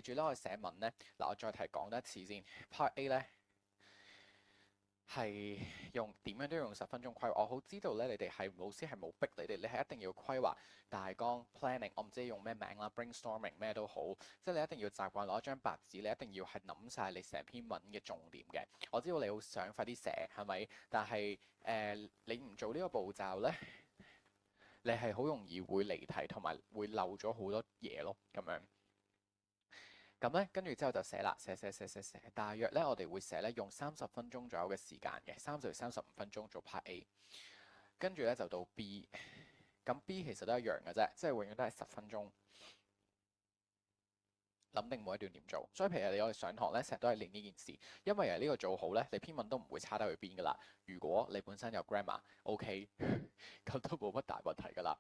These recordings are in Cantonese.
住咧，我寫文咧，嗱我再提講多一次先。Part A 咧係用點樣都要用10分鐘規劃。我好知道咧，你哋係老師係冇逼你哋，你係一定要規劃大綱 planning。我唔知用咩名啦，brainstorming 咩都好，即係你一定要習慣攞一張白紙，你一定要係諗晒你成篇文嘅重點嘅。我知道你好想快啲寫，係咪？但係你唔做呢個步驟咧，你係好容易會離題，同埋會漏咗好多嘢咯，咁樣。咁咧，跟住之後就寫啦，寫。大約咧，我哋會寫咧用30分鐘左右嘅時間嘅，30 至35分鐘做 part A。跟住咧就到 B。咁 B 其實都一樣嘅啫，即係永遠都係10分鐘。諗定每一段點做，所以譬如你我哋上堂咧，成日都係練呢件事，因為呢個做好咧，你篇文都唔會差得去邊噶啦。如果你本身有 grammar，OK，咁都冇乜大問題噶啦。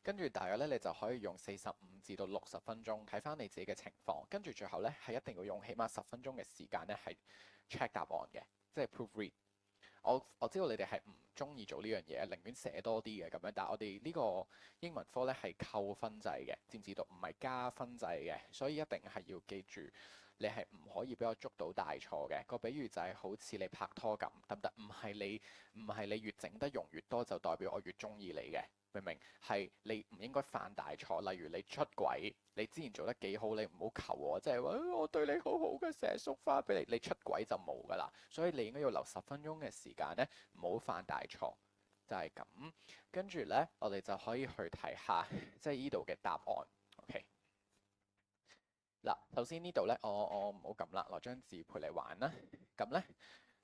跟住大約咧，你就可以用45至60分鐘，睇翻你自己嘅情況。跟住最後咧，係一定要用起碼10分鐘嘅時間咧，係 check 答案嘅，即係 proofread。我知道你哋係唔中意做呢樣嘢，寧願寫多啲嘅咁樣，但係我哋呢個英文科咧係扣分制嘅，知唔知道？唔係加分制嘅，所以一定係要記住，你係唔可以俾我捉到大錯嘅。個比喻就係好似你拍拖咁，得唔得？唔係你越整得容越多，就代表我越中意你嘅。明唔明？係你唔應該犯大錯，例如你出軌，你之前做得幾好，你唔好求我，即係話我對你好好嘅，成日送花俾你，你出軌就冇噶啦。所以你應該要留10分鐘嘅時間咧，唔好犯大錯，就係咁。跟住咧，我哋就可以去睇下即係呢度嘅答案。OK，嗱，首先呢度咧，我唔好撳啦，攞張紙陪你玩啦。咁咧。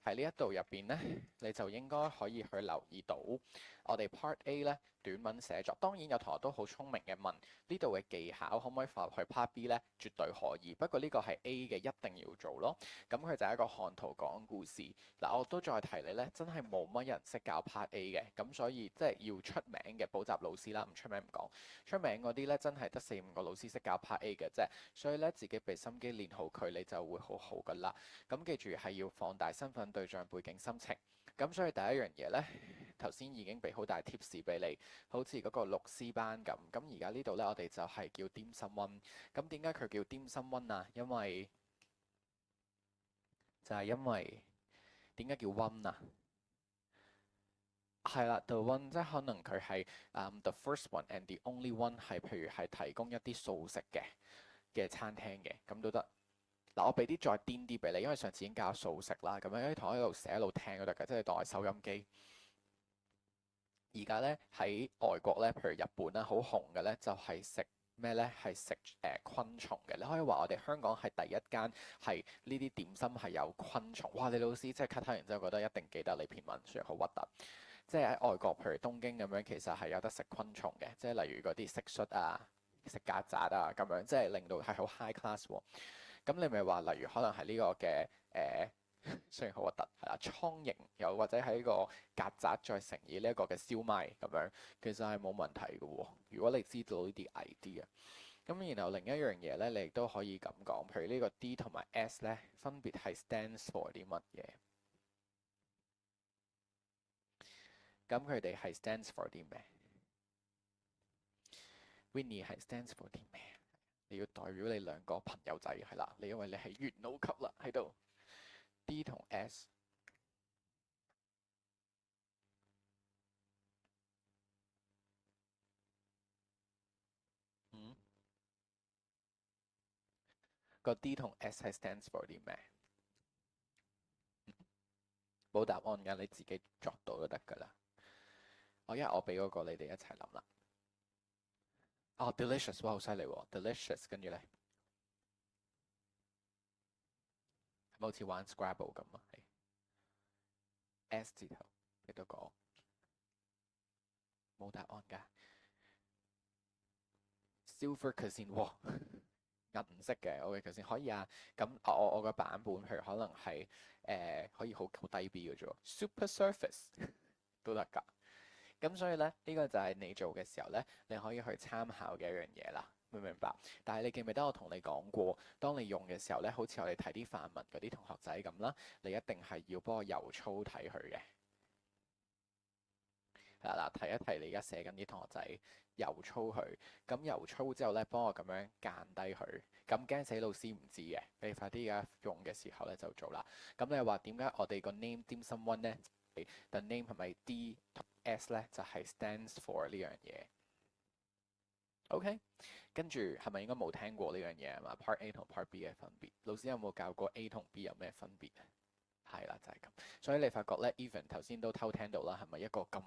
喺呢一度入邊咧，你就應該可以去留意到我哋 Part A 咧短文寫作。當然有同學都好聰明嘅問呢度嘅技巧可唔可以放入去 Part B 咧？絕對可以。不過呢個係 A 嘅，一定要做咯。咁佢就係一個看圖講故事。嗱，我都再提你咧，真係冇乜人識教 Part A 嘅。咁所以即係要出名嘅補習老師啦，唔出名唔講。出名嗰啲咧，真係得4、5個老師識教 Part A 嘅啫。所以咧，自己俾心機練好佢，你就會好好噶啦。咁記住係要放大身份、對象、背景、心情。咁所以第一樣嘢呢，頭先已經俾好大 tips 俾你，好似嗰個六師班咁。咁而家呢度呢，我哋就係叫 Dim Sum One。咁點解佢叫 Dim Sum One 啊？因為點解叫 One 啊？係啦，the one 即係可能佢係the first one and the only one 係譬如係提供一啲素食嘅餐廳嘅，咁都得。嗱，我俾啲再癲啲俾你，因為上次已經教素食啦，咁樣同我喺度寫一路聽都得嘅，即係當係收音機。而家咧喺外國咧，譬如日本啦，好紅嘅咧就係食咩咧？係食昆蟲嘅。你可以話我哋香港係第一間係呢啲點心係有昆蟲。哇！你老師即係 cut 完之後覺得一定記得你篇文，雖然好核突。即係喺外國，譬如東京咁樣，其實係有得食昆蟲嘅，即係例如嗰啲蟋蟀啊、食曱甴啊咁樣，即係令到係好 high class 喎。咁你咪話，例如可能係呢個嘅雖然好核突係啦，蒼蠅又或者係呢個曱甴再乘以呢一個嘅燒賣咁樣，其實係冇問題嘅喎。如果你知道呢啲 idea，咁然後另一樣嘢咧，你亦都可以咁講，譬如呢個 D 同埋 S 咧，分別係 stands for 啲乜嘢？咁佢哋係 stands for 啲咩？Winnie 係 stands for 啲咩？你要代表你兩個朋友仔係啦，你因為你係元老級啦喺度。D 同 S，嗯，個 D 同 S 係 stands for 啲咩？冇答案㗎，你自己作到就得㗎啦。我俾嗰個你哋一齊諗啦。哦，delicious，哇，好犀利喎！delicious，跟住咧，係咪好似玩 Scrabble 咁啊？係 S 字頭，幾多個？冇答案㗎。Silver Casino，哇，銀色嘅，OK Casino 可以啊。咁我個版本，譬如可能係可以好低 B 嘅啫喎，Super Surface 都得㗎。咁所以咧，呢個就係你做嘅時候咧，你可以去參考嘅一樣嘢啦，明唔明白？但係你記唔記得我同你講過，當你用嘅時候咧，好似我哋睇啲範文嗰啲同學仔咁啦，你一定係要幫我郵粗睇佢嘅。係啦，提一提你而家寫緊啲同學仔，油粗佢，咁油粗之後咧，幫我咁樣間低佢，咁驚死老師唔知嘅，你快啲而家用嘅時候咧就做啦。咁你話點解我哋個 name dim sum one 咧？The name 係咪 D 同 S 咧？就係 stands for 呢樣嘢。OK，跟住係咪應該冇聽過呢樣嘢啊嘛？Part A 同 Part B 嘅分別，老師有冇教過 A 同 B 有咩分別啊？係啦，就係咁。所以你發覺咧，Even 頭先都偷聽到啦，係咪一個咁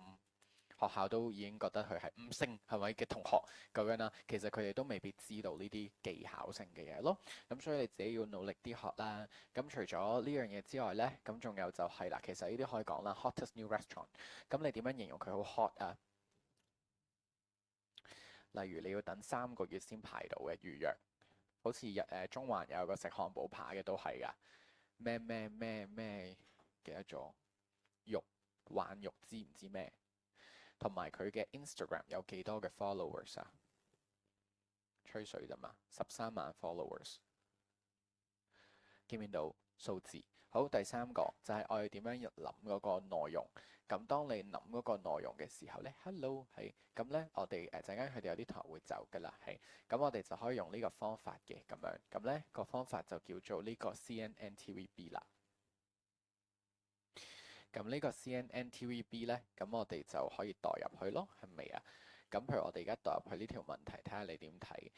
學校都已經覺得佢係五星係咪嘅同學咁樣啦？其實佢哋都未必知道呢啲技巧性嘅嘢咯。咁所以你自己要努力啲學啦。咁除咗呢樣嘢之外咧，咁仲有就係啦，其實呢啲可以講啦，hottest new restaurant。咁你點樣形容佢好 hot 啊？例如你要等3個月先排到嘅預約，好似中環有個食漢堡扒嘅都係㗎，咩咩咩咩記得咗肉幻肉知唔知咩？同埋佢嘅 Instagram 有幾多嘅 followers 啊？吹水啫嘛，13萬 followers，見唔見到數字？好，第三個就係我哋點樣諗嗰個內容。咁當你諗嗰個內容嘅時候咧，hello 係咁咧，我哋陣間佢哋有啲同學會走㗎啦，係咁我哋就可以用呢個方法嘅咁樣，咁咧個方法就叫做呢個 CNNTVB 啦。咁呢個 CNNTVB 咧，咁我哋就可以代入去咯，係咪啊？咁譬如我哋而家代入去呢條問題，睇下你點睇。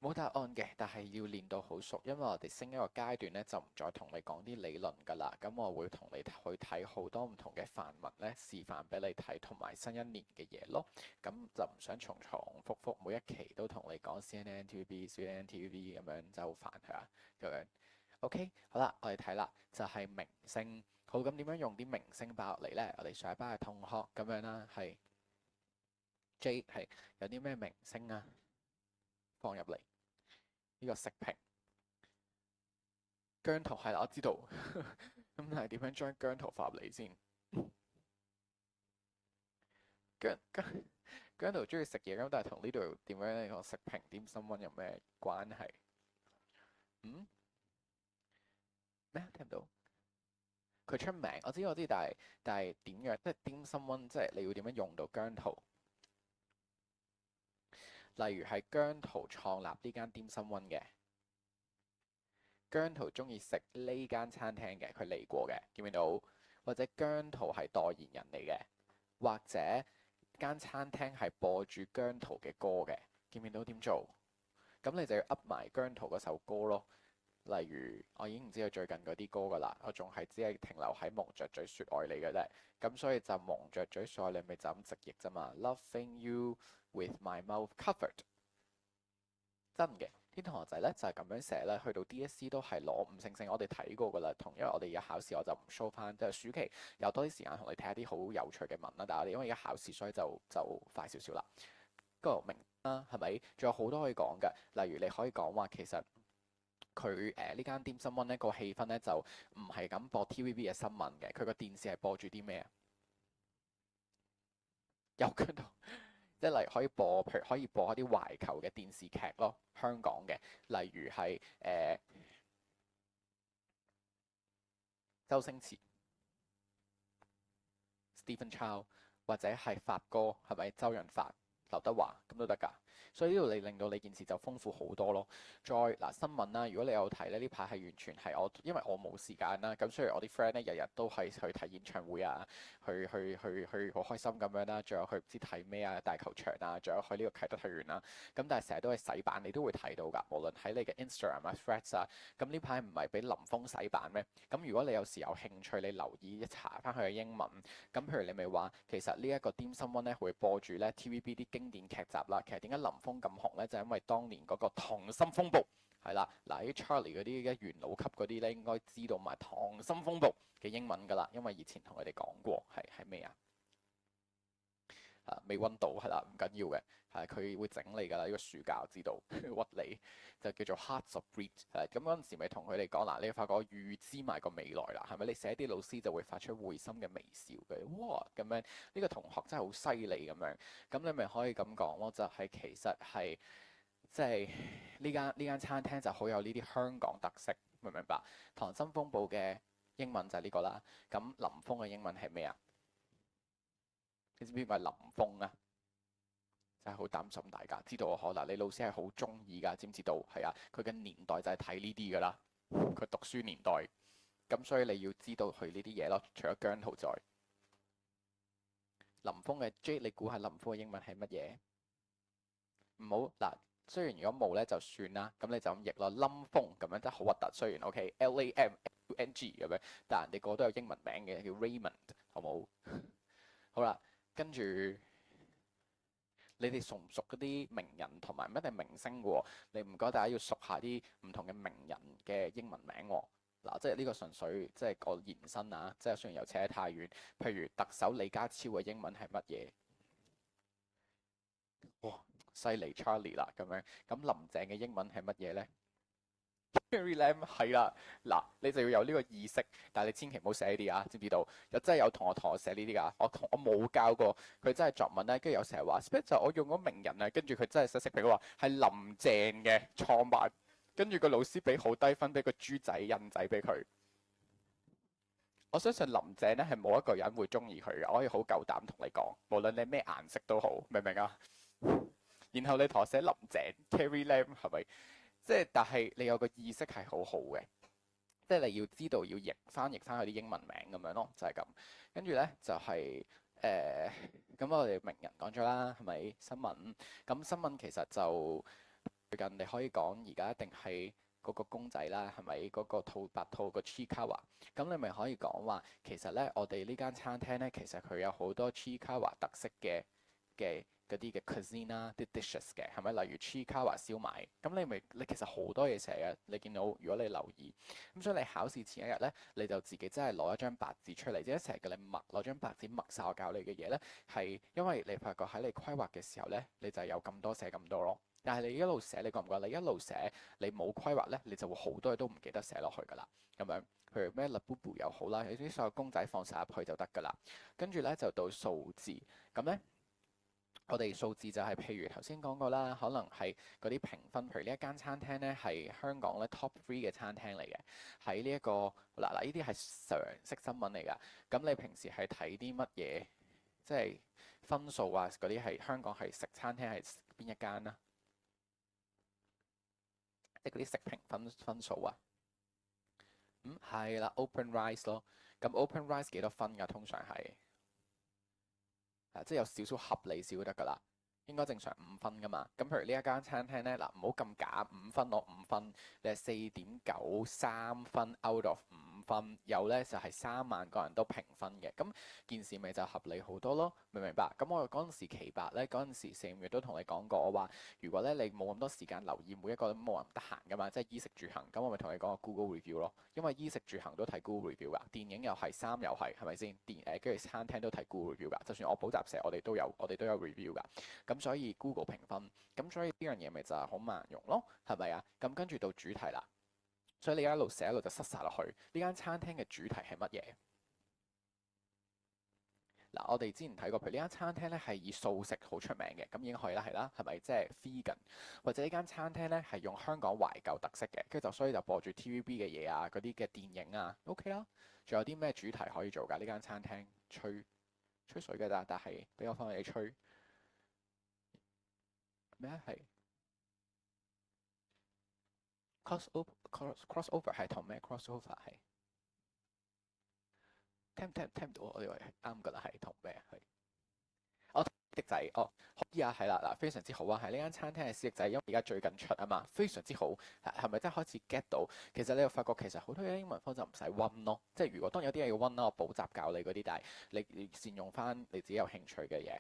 冇答案嘅，但係要練到好熟，因為我哋升一個階段咧，就唔再同你講啲理論㗎啦。咁我會同你去睇好多唔同嘅範文咧，示範俾你睇，同埋新一年嘅嘢咯。咁就唔想重重複複每一期都同你講 CNNTVB 咁樣就好煩係啊咁樣。OK，好啦，我哋睇啦，就係明星。好，咁點樣用啲明星爆落嚟咧？我哋上一班嘅同學咁樣啦，係 J 係有啲咩明星啊？放入嚟呢個食評姜濤係啦，我知道。咁係點樣將姜濤放入嚟先？姜濤中意食嘢咁，但係同呢度點樣呢個食評點心溫有咩關係？嗯？咩？聽唔到？佢出名，我知，但係點樣？即係點心溫，即係你要點樣用到姜濤？例如係姜濤創立呢間點心溫嘅，姜濤中意食呢間餐廳嘅，佢嚟過嘅，見唔見到？或者姜濤係代言人嚟嘅，或者間餐廳係播住姜濤嘅歌嘅，見唔見到點做？咁你就要噏埋姜濤嗰首歌咯。例如我已經唔知佢最近嗰啲歌㗎啦，我仲係只係停留喺蒙着嘴説愛你嘅啫。咁所以就蒙着嘴説愛你咪就咁直譯啫嘛。Loving you with my mouth covered，真嘅。啲同學仔咧就係咁樣寫咧，去到 DSE 都係攞5星星。我哋睇過㗎啦，因為我哋而家考試我就唔 show 翻，即係暑期有多啲時間同你睇下啲好有趣嘅文啦。但係我哋因為而家考試，所以就快少少啦。嗰個明啦，係咪？仲有好多可以講嘅，例如你可以講話其實。佢呢間點心溫呢個氣氛咧就唔係咁播 TVB 嘅新聞嘅，佢個電視係播住啲咩啊？有姜濤，即係例如可以播，譬如可以播一啲懷舊嘅電視劇咯，香港嘅，例如係周星馳、Stephen Chow 或者係發哥，係咪周潤發、劉德華咁都得㗎？所以呢度你令到你件事就豐富好多咯。再嗱新聞啦，如果你有睇咧，呢排係完全係我，因為我冇時間啦。咁所以我啲 friend 咧日日都係去睇演唱會啊，去好開心咁樣啦。仲有去唔知睇咩啊，大球場啊，仲有去呢個啟德體育園啦。咁但係成日都係洗版，你都會睇到㗎。無論喺你嘅 Instagram 啊、Threads 啊，咁呢排唔係俾林峰洗版咩？咁如果你有時有興趣，你留意一查翻佢嘅英文。咁譬如你咪話，其實呢一個點心溫咧會播住咧 TVB 啲經典劇集啦。其實點解林峰咁紅咧？就係因為當年嗰個《溏心風暴》係啦。嗱，啲 Charlie 嗰啲嘅元老級嗰啲咧，應該知道埋《溏心風暴》嘅英文㗎啦，因為以前同佢哋講過係咩啊？未溫到係啦，唔緊要嘅，係佢會整你㗎啦。呢個暑假我知道屈你就叫做 Hearts of Reed。咁嗰陣時咪同佢哋講嗱，你發覺我預知埋個未來啦，係咪？你寫啲老師就會發出會心嘅微笑嘅，哇咁樣呢個同學真係好犀利咁樣。咁你咪可以咁講咯，就係其實係即係呢間餐廳就好有呢啲香港特色，明唔明白？溏心風暴嘅英文就係呢個啦。咁林峰嘅英文係咩啊？你知唔知邊個係林峰啊？真係好擔心大家知道我可能你老師係好中意㗎，知唔知道？係啊，佢嘅年代就係睇呢啲㗎啦，佢讀書年代，咁所以你要知道佢呢啲嘢咯。除咗姜濤之外，林峰嘅 J，你估下林峰嘅英文係乜嘢？唔好嗱，雖然如果冇咧就算啦，咁你就咁譯咯，冧峰咁樣真係好核突。雖然 OK，LAMFUNG 咁樣，但人哋個都有英文名嘅，叫 Raymond，好冇？好啦，跟住你哋熟唔熟嗰啲名人同埋唔一定明星嘅喎？你唔該大家要熟下啲唔同嘅名人嘅英文名喎。嗱，即係呢個純粹即係個延伸啊，即係雖然又扯得太遠。譬如特首李家超嘅英文係乜嘢？哇，犀利 Charlie 啦咁樣。咁林鄭嘅英文係乜嘢呢？Carrie Lam 係啦，嗱，你就要有呢個意識，但係你千祈唔好寫呢啲啊，知唔知道？有真係有同學寫呢啲㗎，我冇教過佢真係作文咧，跟住有成日話 Spitzer 我用咗名人啊，跟住佢真係寫食評話係林鄭嘅創辦，跟住個老師俾好低分俾個豬仔印仔俾佢。我相信林鄭咧係冇一個人會中意佢嘅，我可以好夠膽同你講，無論你咩顏色都好，明唔明啊？然後你同我寫林鄭 Carrie Lam 係咪？即係，但係你有個意識係好好嘅，即係你要知道要翻譯翻佢啲英文名咁樣咯，就係咁。跟住咧就係咁我哋名人講咗啦，係咪新聞？咁新聞其實就最近你可以講而家一定係嗰個公仔啦，係咪嗰個白兔個 Chikawa？咁你咪可以講話，其實咧我哋呢間餐廳咧，其實佢有好多 Chikawa 特色嘅嗰啲嘅 cuisine 啦，啲 dishes 嘅，係咪？例如 Chikawa 燒賣，咁你其實好多嘢寫嘅，你見到如果你留意，咁所以你考試前一日咧，你就自己真係攞一張白紙出嚟，即係成日叫你默攞張白紙默晒我教你嘅嘢咧，係因為你發覺喺你規劃嘅時候咧，你就有咁多寫咁多咯。但係你一路寫，你覺唔覺？你一路寫，你冇規劃咧，你就會好多嘢都唔記得寫落去㗎啦。咁樣，譬如咩 Labubu 又好啦，你啲所有公仔放晒入去就得㗎啦。跟住咧就到數字，咁咧。我哋數字就係譬如頭先講過啦，可能係嗰啲評分，譬如呢一間餐廳咧係香港咧 top three 嘅餐廳嚟嘅，喺呢一個嗱呢啲係常識新聞嚟㗎。咁你平時係睇啲乜嘢？即係分數啊嗰啲係香港係食餐廳係邊一間啊？即係嗰啲食評分數啊？係啦，OpenRice 咯。咁 OpenRice 幾多分㗎？通常係？即係有少少合理少得㗎啦，應該正常5分㗎嘛。咁譬如呢一間餐廳咧，嗱唔好咁假，5分攞5分，你係4.93分 out of 5分，有咧就係3萬個人都評分嘅，咁件事咪就合理好多咯，明唔明白？咁我嗰陣時期白咧，嗰陣時4、5月都同你講過，我話如果咧你冇咁多時間留意每一個都冇人得閒㗎嘛，即係衣食住行，咁我咪同你講個 Google review 咯，因為衣食住行都睇 Google review 㗎，電影又係，衫又係，係咪先？跟住餐廳都睇 Google review 㗎，就算我補習社我哋都有 review 㗎，咁所以 Google 評分，咁所以呢樣嘢咪就係好萬用咯，係咪啊？咁跟住到主題啦。所以你一路寫一路就塞晒落去。呢間餐廳嘅主題係乜嘢？嗱，我哋之前睇過，譬如呢間餐廳咧係以素食好出名嘅，咁已經可以啦，係啦，係咪？即係 vegan，或者呢間餐廳咧係用香港懷舊特色嘅，跟住就所以就播住 TVB 嘅嘢啊，嗰啲嘅電影啊，OK 啦。仲有啲咩主題可以做㗎？呢間餐廳吹水㗎咋，但係俾我翻你吹咩係 crossover 係同咩 crossover 係？聽唔到，我以為啱㗎啦，係同咩係？哦，的仔，哦，可以啊，係啦，嗱，非常之好啊，係呢間餐廳係史迪仔，因為而家最近出啊嘛，非常之好，係咪真係開始 get 到？其實你又發覺其實好多嘅英文科就唔使温咯，即係如果當然有啲嘢要温啦，我補習教你嗰啲，但係你善用翻你自己有興趣嘅嘢。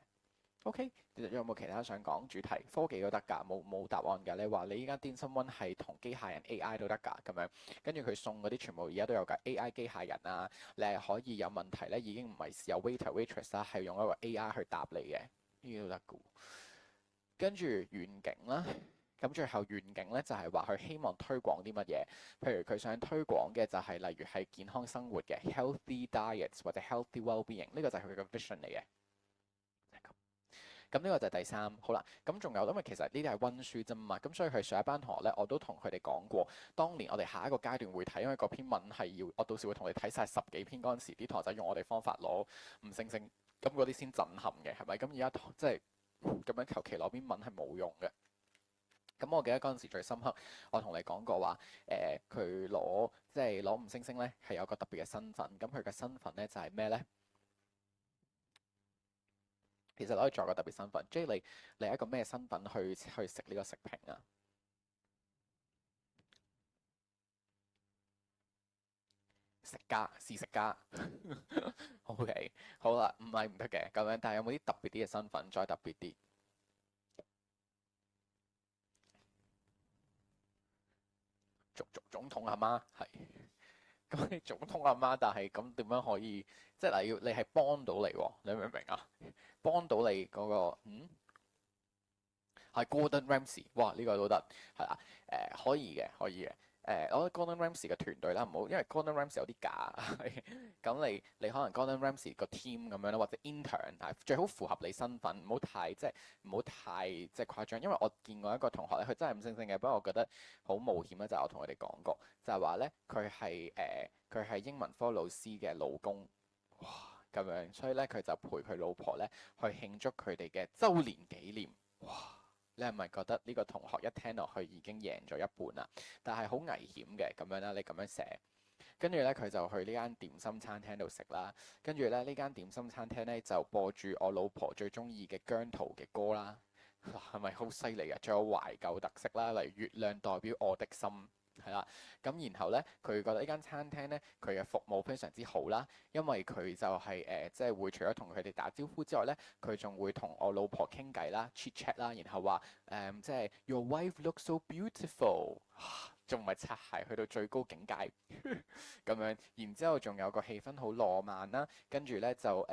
OK，你有冇其他想講主題？科技都得㗎，冇答案㗎。你話你依家 Din Sum One 係同機械人 AI 都得㗎，咁樣跟住佢送嗰啲全部而家都有㗎 AI 機械人啊，你係可以有問題咧，已經唔係有 waiter waitress 啦，係用一個 AI 去答你嘅，呢啲都得㗎。跟住願景啦，咁最後願景咧就係話佢希望推廣啲乜嘢，譬如佢想推廣嘅就係例如係健康生活嘅 healthy diets 或者 healthy well-being，呢個就係佢嘅 vision 嚟嘅。咁呢個就係第三，好啦，咁仲有，因為其實呢啲係溫書啫嘛，咁所以佢上一班同學咧，我都同佢哋講過，當年我哋下一個階段會睇，因為嗰篇文係要，我到時會同你睇晒10幾篇嗰陣時，啲同學仔用我哋方法攞5星星，咁嗰啲先震撼嘅，係咪？咁而家即係咁樣求其攞篇文係冇用嘅。咁我記得嗰陣時最深刻，我同你講過話，佢即係攞五星星咧，係有個特別嘅身份。咁佢嘅身份咧就係咩咧？其實攞去做個特別身份，即係你係一個咩身份去食呢個食評啊？食家，是食家。OK，好啦，唔係唔得嘅咁樣，但係有冇啲特別啲嘅身份，再特別啲？總統阿媽係，咁你總統阿媽，但係咁點樣可以？即係你係幫到你喎，你明唔明啊？幫到你嗰個係 Gordon Ramsay，哇呢個都得係啦，可以嘅，可以嘅。我覺得 Gordon Ramsay 嘅團隊啦，唔好，因為 Gordon Ramsay 有啲假，咁你可能 Gordon Ramsay 個 team 咁樣啦，或者 intern 係最好符合你身份，唔好太誇張。因為我見過一個同學咧，佢真係五星星嘅，不過我覺得好冒險咧，就係我同佢哋講過，就係話咧佢係英文科老師嘅老公，哇咁樣，所以咧佢就陪佢老婆咧去慶祝佢哋嘅週年紀念，哇！你係咪覺得呢個同學一聽落去已經贏咗一半啦？但係好危險嘅咁樣啦，你咁樣寫，跟住咧佢就去呢間點心餐廳度食啦。跟住咧呢間點心餐廳咧就播住我老婆最中意嘅姜濤嘅歌啦。係咪好犀利啊？仲有懷舊特色啦，例如月亮代表我的心。係啦，咁然後咧，佢覺得呢間餐廳咧，佢嘅服務非常之好啦，因為佢就係即係會除咗同佢哋打招呼之外咧，佢仲會同我老婆傾偈啦，chit chat 啦，然後話即係 Your wife looks so beautiful，仲唔係擦鞋去到最高境界咁樣，然之後仲有個氣氛好浪漫啦，跟住咧就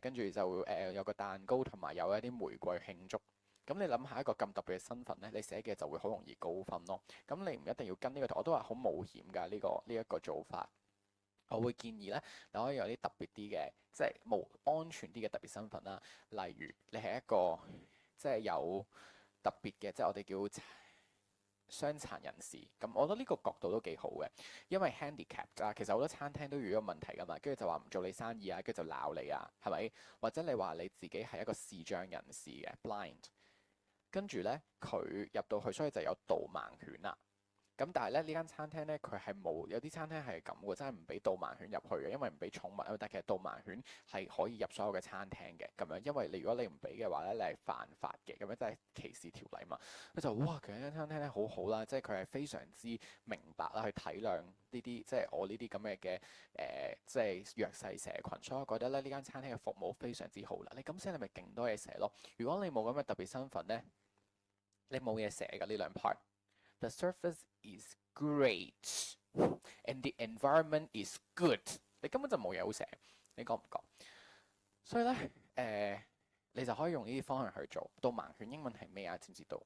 跟住就有個蛋糕同埋有一啲玫瑰慶祝。咁你諗下一個咁特別嘅身份咧，你寫嘅就會好容易高分咯。咁你唔一定要跟呢個圖，我都話好冒險㗎呢一個做法。我會建議咧，你可以有啲特別啲嘅，即係冇安全啲嘅特別身份啦。例如你係一個即係有特別嘅，即係我哋叫傷殘人士。咁我覺得呢個角度都幾好嘅，因為 handicap 啊，其實好多餐廳都遇到問題㗎嘛，跟住就話唔做你生意啊，跟住就鬧你啊，係咪？或者你話你自己係一個視障人士嘅 blind。跟住咧，佢入到去，所以就有導盲犬啦。咁但係咧，呢間餐廳咧，佢係冇，有啲餐廳係咁嘅，真係唔俾導盲犬入去嘅，因為唔俾寵物啊。但其實導盲犬係可以入所有嘅餐廳嘅咁樣，因為如果你唔俾嘅話咧，你係犯法嘅，咁樣真係歧視條例嘛。佢就哇，佢間餐廳咧好好啦，即係佢係非常之明白啦，去體諒呢啲即係我呢啲咁嘅即係弱勢社群，所以我覺得咧呢間餐廳嘅服務非常之好啦。你咁寫你咪勁多嘢寫咯。如果你冇咁嘅特別身份咧，你冇嘢寫㗎呢兩 part。The surface is great and the environment is good。你根本就冇嘢好寫，你覺唔覺？所以咧，你就可以用呢啲方向去做。導盲犬英文係咩啊？知唔知道？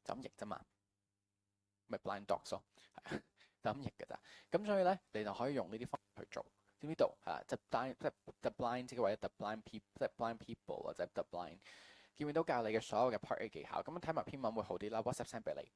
就咁譯啫嘛，咪 blind dogs 咯，係就咁譯㗎咋。咁所以咧，你就可以用呢啲方法去做。知唔知道？係啊，即係 the blind 即係或者 the blind people，即係 blind people 或者 the blind。見唔見到教你嘅所有嘅 part A 技巧？咁樣睇埋篇文會好啲啦。WhatsApp send 俾你。好。